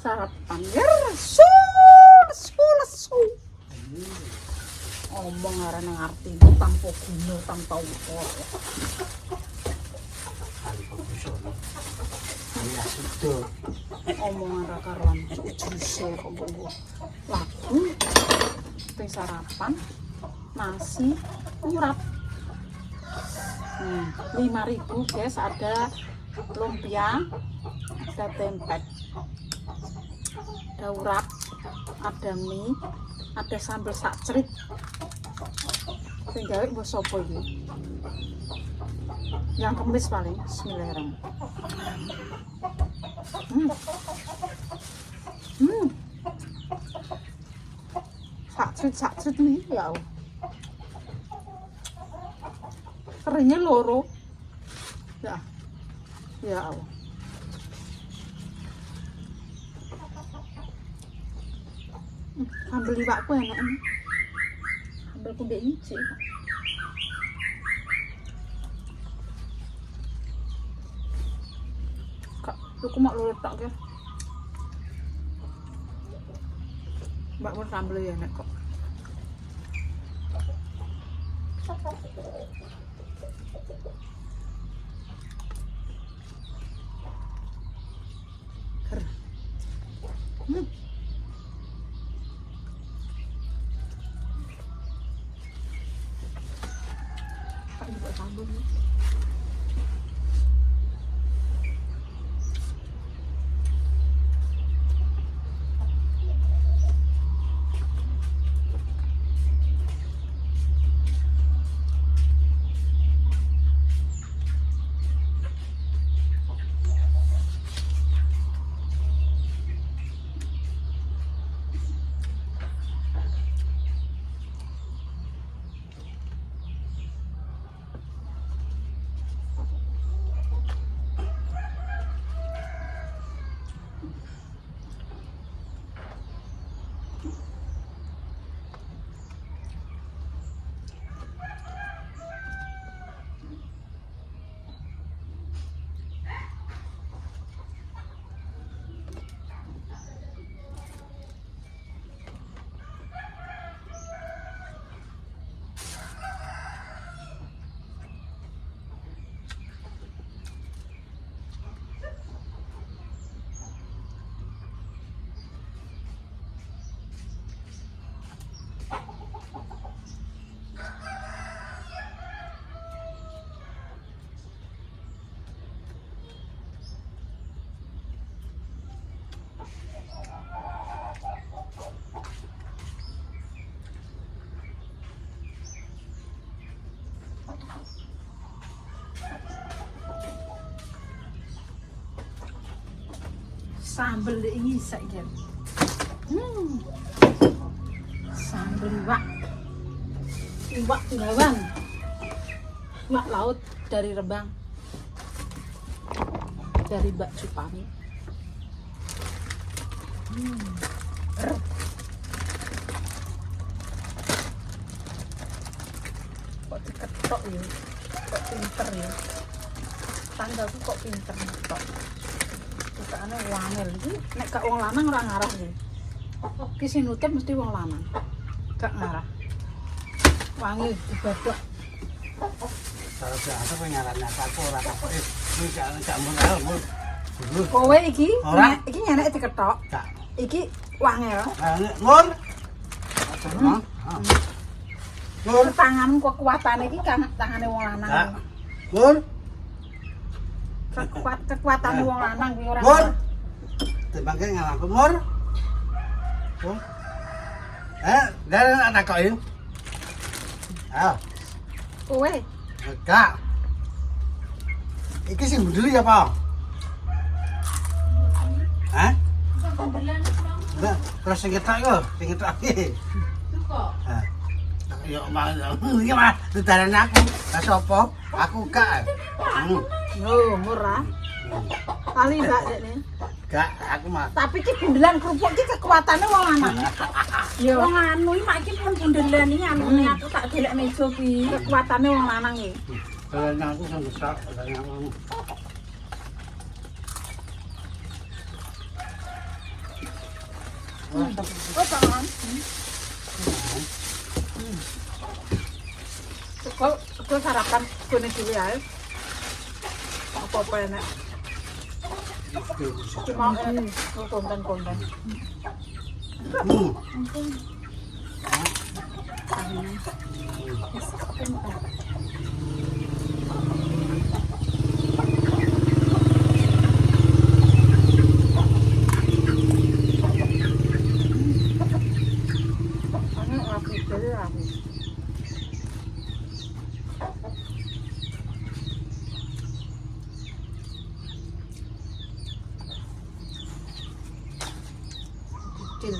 Sarapan ya lesu. Omong arane ngerti tanpa guna tanpa ukur. Omongan ra karuan juse kok mbok. Lagu teh sarapan nasi urap. 5.000 guys, ada lumpia, ada tempe, ada urap, ada mie, ada sambal sakcrit. Sing gawe mbok sapa iki? Yang kemis paling bismillahirrahmanirrahim. Sakcrit nih ya Allah. Keringnya loro. Ya. Ya Allah. Sambal liwakku enak nih. Sambal kumbe ici. Kak, aku mau lu letak ya. Mbak mau sambal ya enak kok. Sambal ini saja. Sambal iwak bawang, iwak laut dari Rembang, dari Mbak Cupani. Kok diketok ya, kok pinter ya, tanggalku kok pinter ngetok. Bukaannya wangel iki nek gak wong lanang ora ngarah iki. Ki sing nutup mesti wong lanang. Gak ngarah. Wangi dibadok. Kalau biasa penyarannya aku ora takok iki gak mun. Kowe iki nyenek diketok. Gak. Iki wangel. Mun. Mun Tanganmu kekuatane iki kan tangane wong lanang. Gak. Mun. Kekuatane wong lanang kuwi ora. Mun. Tembangke ngalah Mur. Mun. Dari anak takokin. Ayo. Kowe Gak. Iki sing bundel ya, Pak? Hah? Enggak, terus sing ketok iku, sing ketok iki. Kok? Hah. Ya mah, iki mah dadaran aku. Lah sapa? Aku gak. yo murah. Kali Mbak dekne. Gak, aku mah. Tapi ki bundelan kerupuk ki kekuatane wong lanang. Yo Wong anu iki mak iki pun bundelan iki anune aku tak delek meja ki. kekuatane wong lanang iki. Dadaran aku sing besar, dadaran aku. Oh, tangan. Kau sarapan kau nih dulu ya. Apa enak? Cuma konten. Kecil.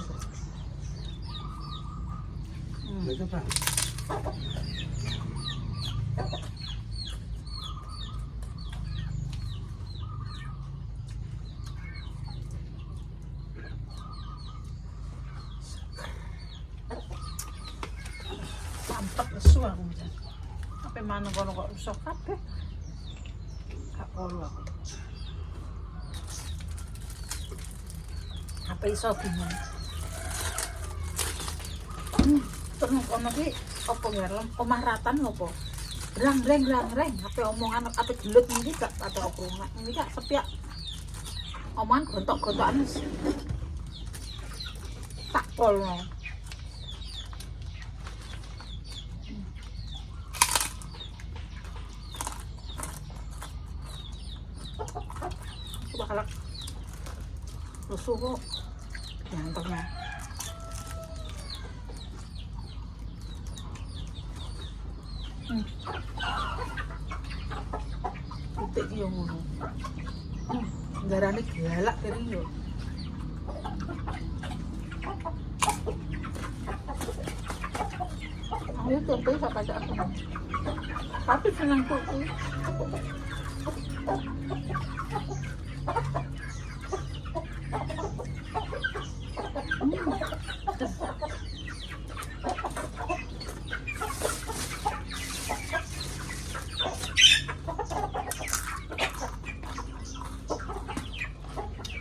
Itu apa? Sampai lesu aku. Apa mana kono kok rusak kabeh. Gak polo aku. Apa iso bingung. Terus ono ki apa ya? Omah ratan ngopo? Rang reng. Apa omongan apa gelut iki gak ada apa rumah. Ini gak sepiak. Omongan gontok-gontokan tak polno. Coba kalak lusuh kok nyantoknya. Titik yo ngono. Garane galak keri yo. Ayo tempe sak kaca aku. Tapi senang kuku.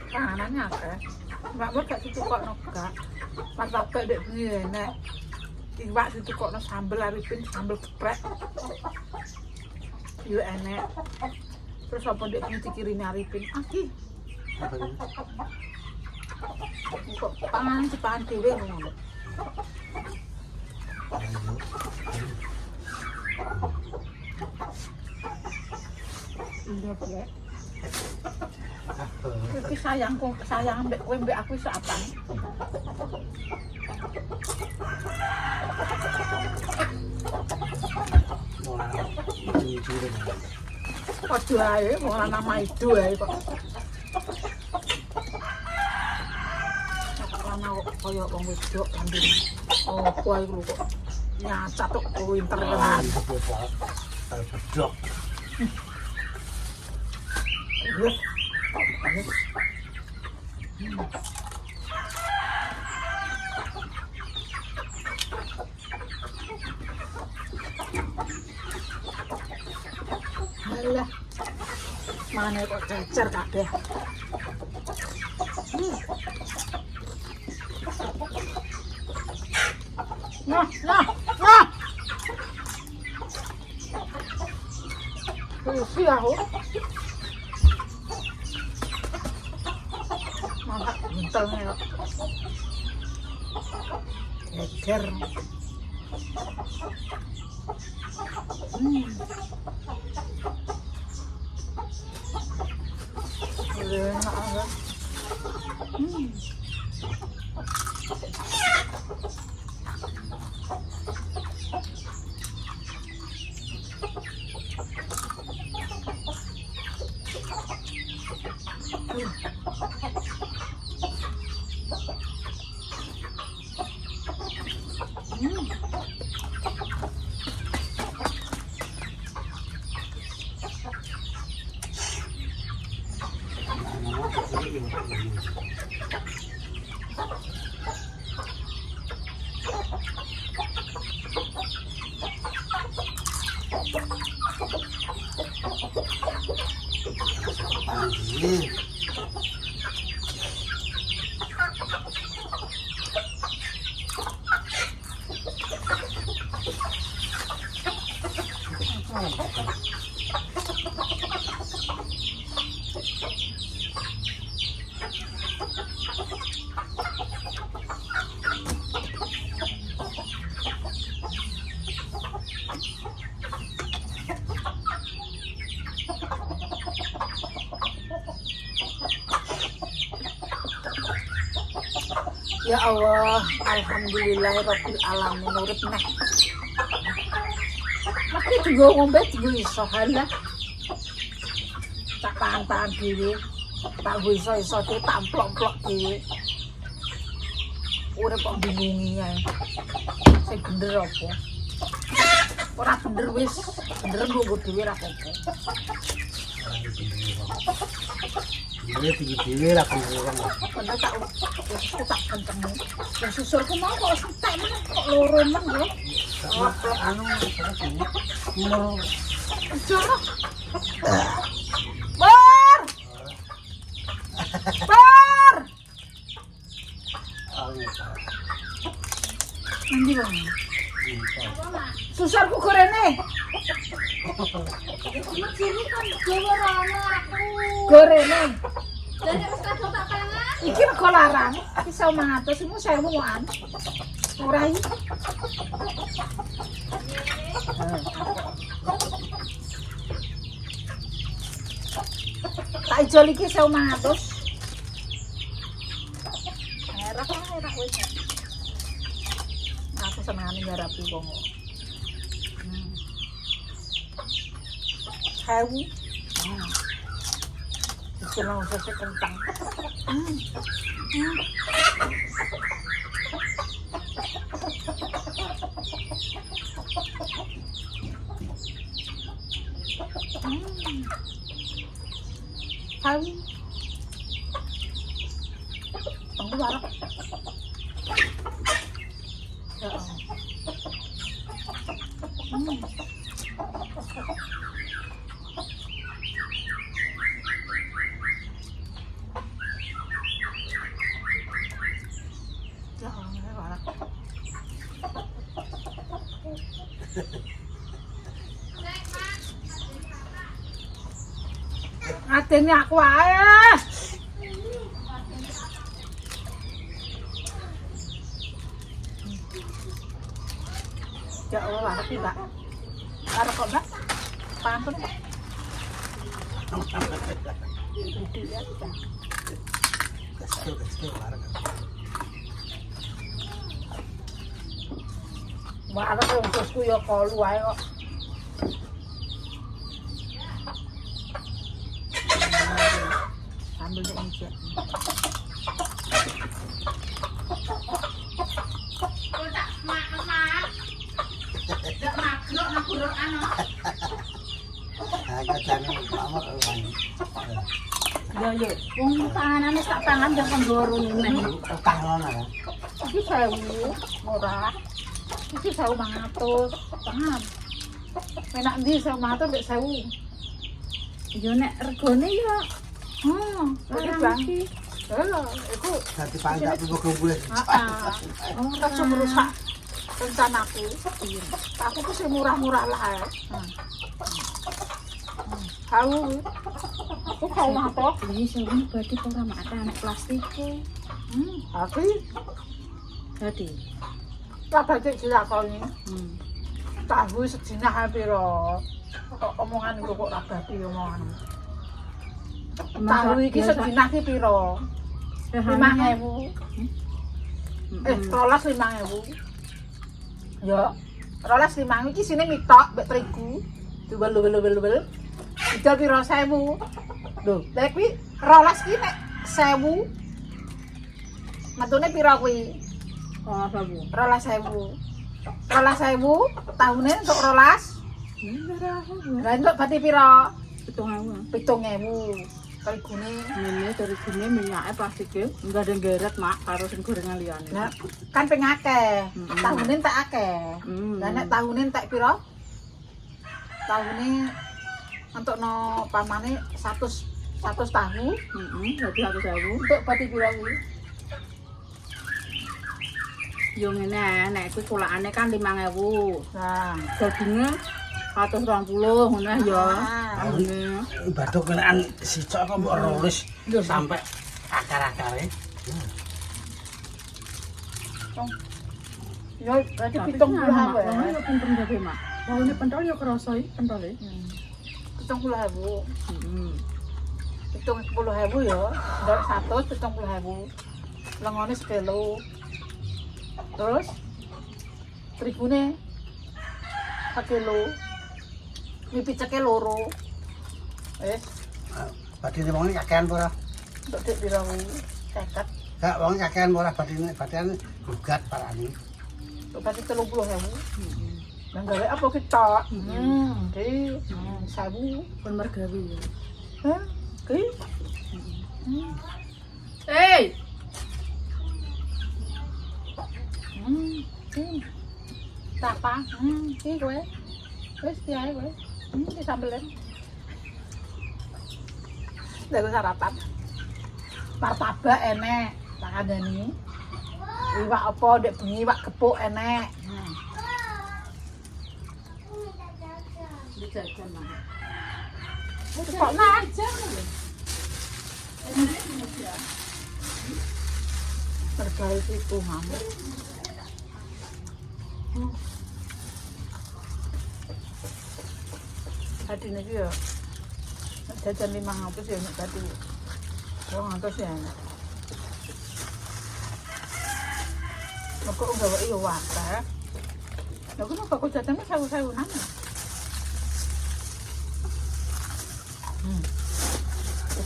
Panganannya apa? Mbak Mbak gak ditukokno gak. Pas pakai dek bengi enek. Iwak ditukokno sambel aripin, sambel geprek. Yo enek. Terus apa dek bengi dikirimi aripin? Aki. Apa ini? Kok panganan dipangan dhewe ngono. Iya, Brek. Iki sayang mbek kowe mbek aku iso apa? Padha ae wong lanang maido ae kok. Lanang kok kaya wong wedok kandung. Opo ae lho kok nyacat kok winter kan. Bedok. Alah. Mana kok cecer kabeh. Nah. Isi aku. Mantap bentelnya kok. Geger. Enak banget. Ya Allah, alhamdulillahirabbil alamin urip neh. Tapi juga ngombe juga iso halah. Tak tahan dhewe. Tak iso dhewe tak plok-plok dhewe. Urip kok bingungi ae. Sing bener apa? Ora bener wis, bener nggo dhewe ra apa-apa. Dia tinggi-tinggi lah kan. Karena tak kenceng. Yang susulku mau kok sentek meneh kok loro men lho. Anu terus ini. Umur Jorok. Bar! Bar! Nanti bang. Susulku gorene. Gorene. Iki rego larang, iki 1.500, iku 1.000-an. Ora iki. Tak ijol iki 1.500. Erak wis. Aku senengane ngarapi wong. Sewu. Senang sese kentang. Sewu. Tunggu barang. Ya Allah. Atene aku ae. Ya Allah, larap iki, Mbak. Larap kok, Mbak? Pantun. Marah wong bosku ya kolu ae kok. Ambil nek iki. Ya ya, wong panganane sak pangan yang penggoro neh. Tangan. Iki 1.000 murah. Iki 1.500. Paham? Enak ndi 1.500 mek 1.000. Yo nek regane ya Larang iki. Lho, iku Dadi pandak kumpul. heeh. Rasa merusak rencanaku. Aku ku sing murah-murah lah. Tahu. Aku kau matok. iki sing berarti ora mata nek plastike. Tapi Dadi. tak batik dilakoni. Hmm. Tahu sedinah ae pira. Kok omongan iku kok ora babi omongan. Tahu iki sedinah ki pira? 5.000. 5.000. Ya, 5.000 iki sine mitok mbek terigu. Dubel. Idol pira 1.000. Lho, lek kuwi 12 ki nek 1.000. Metune pira kuwi? 12.000. 12.000 tahune untuk 12. Lah entuk berarti pira? 7.000. Terigune. Ini terigune minyake plastike enggak ada geret mak karo sing gorengan liyane. Nah, kan ping akeh. Tahune tak akeh. Lah nek tahune tak pira? Tahune entokno pamane 100 tahu. Berarti 100.000. Untuk berarti pira kuwi? Yo ngene, nek iku kulakane kan 5.000. Nah, Dagingnya 120 ngono ya. Ngene. Bathuk kenaan sicok kok mbok rolis sampai akar-akare. Ya, berarti Tapi 70 mak, ya. wong yo pinter gawe mak. Wong pentol yo kerasa iki pentole. 70.000. Heeh. Hitung 10.000 ya. Ndok 170.000. Lengone sekilo. Terus terigune sekilo. Mie piceke loro. Wis, Badine wong iki kakean ora? ndok dik pira kuwi? 50. Gak wong kakean ora badine gugat parani. Ndok pasti 30.000. Lah gawe apa kita? Ki, 1.000. Kon mergawe. Hah? Ki? Hei, Tapa? Ki kowe. Wis ki ae kowe. Ki sambelen. Lha sarapan. Martabak enek, tak kandhani. Iwak apa ndek bengi iwak gepuk enek. dijajan mak. Kok nak? Terkait itu ngamuk. Tadi nih ya, jajan 500 ya nek tadi. 200 ya enak. Kok gawe iya wae. Lha kenapa kok jajane 1.000-an?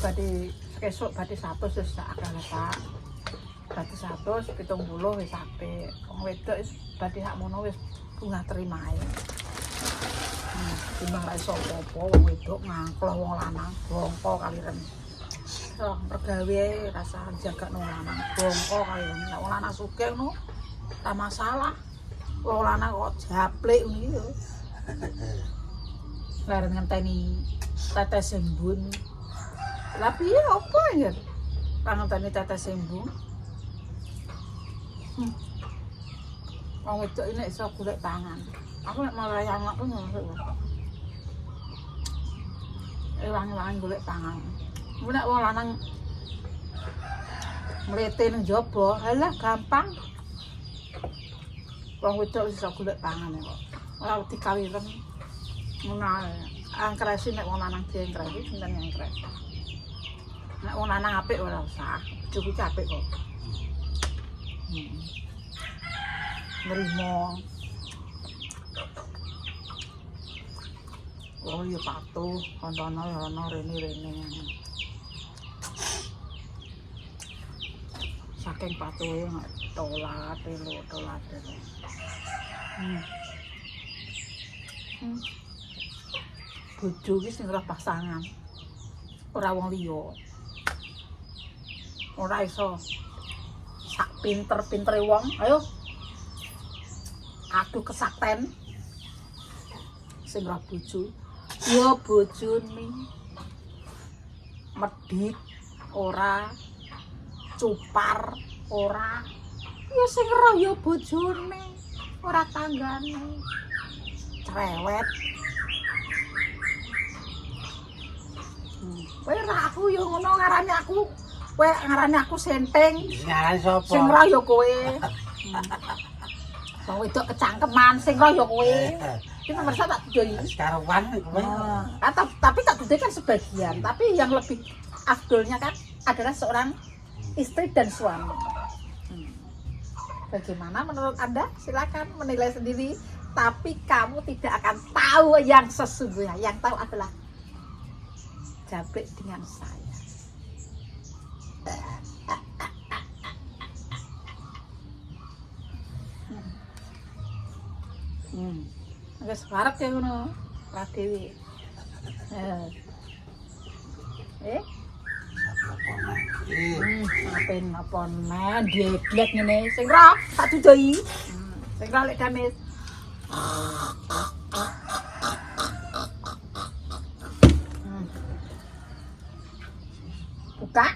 Badi esuk badi 100 wis tak akal Pak. Badi 100 70 wis apik. Wong wedok wis badi sakmono wis bunga terima ae. Timbang ra iso apa-apa wong wedok ngangkloh wong lanang bongko kaliren. So, mergawe rasa jaga wong lanang bongko kaliren. Nek wong lanang sugih ngono ta masalah. Wong lanang kok japlek ngono iki yo. Laren ngenteni tetes embun. Lah piye apa ya? Pangantane tetes embun. Wong wedok ini iso golek pangan. Aku nek malah yang aku ngono. Elang-elang golek pangan. Nek wong lanang mlete nang jaba, halah gampang. Wong wedok iso golek pangan kok. Ora dikawiren. Ngono ae. Angkresi nek wong lanang diengkresi sinten yang angkres. Nek wong lanang apik ora usah. Bojoku iki apik kok. Nrimo. Oh ya patuh, kontone ya ana rene-rene. Saking patuhe tolat telu tolat. Bojo iki sing ora pasangan. Ora wong liya. Ora iso sak pinter-pintere wong. Ayo. Adu kesakten. Sing ora bojo. Ya bojone. Medhit ora cupar ora. Ya sing ora ya bojone. Ora tanggane. Cerewet. Kowe ora aku yo ngono ngarani aku. Kowe ngarani aku senteng. Ngarani sapa? Sing ora ya kowe. Wong wedok kecangkeman sing ora ya kowe. Iki nomor 1 tak dudoi. Karuan kowe. Tapi tak dudoi kan sebagian, tapi yang lebih afdolnya kan adalah seorang istri dan suami. Bagaimana menurut Anda? Silakan menilai sendiri. Tapi kamu tidak akan tahu yang sesungguhnya. Yang tahu adalah Jabrik dengan saya. Agak separat ya ngono, Pradewi. Ngapain apa men dieglek ngene sing ra tak dudoi. Sing ra lek gamis. Buka.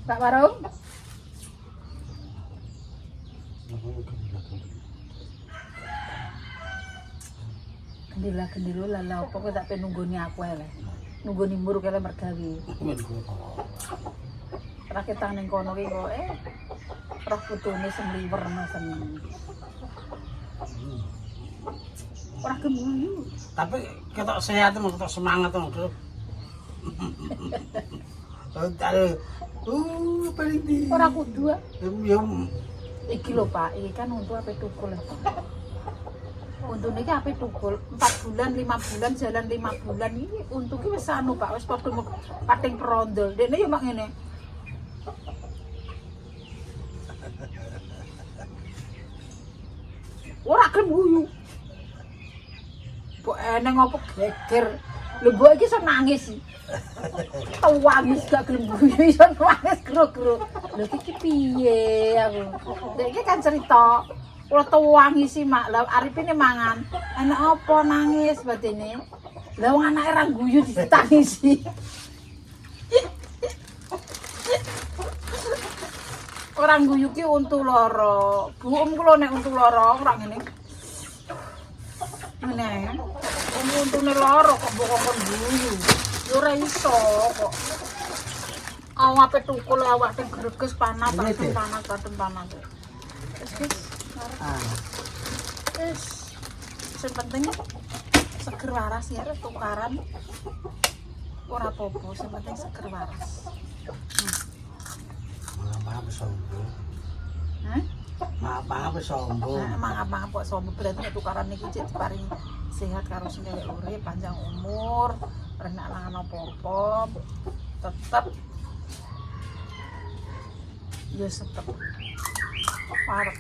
Pak warung. Gendila lala apa kowe tak penunggoni aku ae le. Nunggoni muru kele mergawe. Rakitang ning kono ki kok roh putune semliwer mesen. Ora gemuyu. Tapi ketok sehat tuh, ketok semangat tuh. Tahu. Paling di. Ora kudu. Ya Iki lho Pak, iki kan untuk ape tukul. Untune iki ape tukul 4 bulan, 5 bulan, jalan 5 bulan iki untuk iki wis anu Pak, wis padha pating perondol. Dekne yo mak ngene. Ora gelem guyu. Mbok eneng apa geger. Lho mbok iki iso nangis. Tawangis gak gelem guyu iso nangis gro-gro. Lho iki piye aku. Dek iki kan cerita. Kula tawangis mak. Lah aripine mangan. Enak apa nangis batine? Lah wong anake ra guyu ditangisi. Orang guyu ki untu lara. Buum kula nek untu lara ora ngene. Ngene. Untune lara kok mbok kon guyu. Yo ora iso kok. Awape tukul awake greges panas, kadung panas. Wis. Wis. Sing penting seger waras ya tukaran. Ora apa-apa, sing penting seger waras. Maaf sombong. Hah? Maaf sombong. Mangap-mangap kok sombong berarti nek tukaran niki cek diparing sehat karo sendiri urip panjang umur, renak langan apa-apa, tetep ya tetep parek.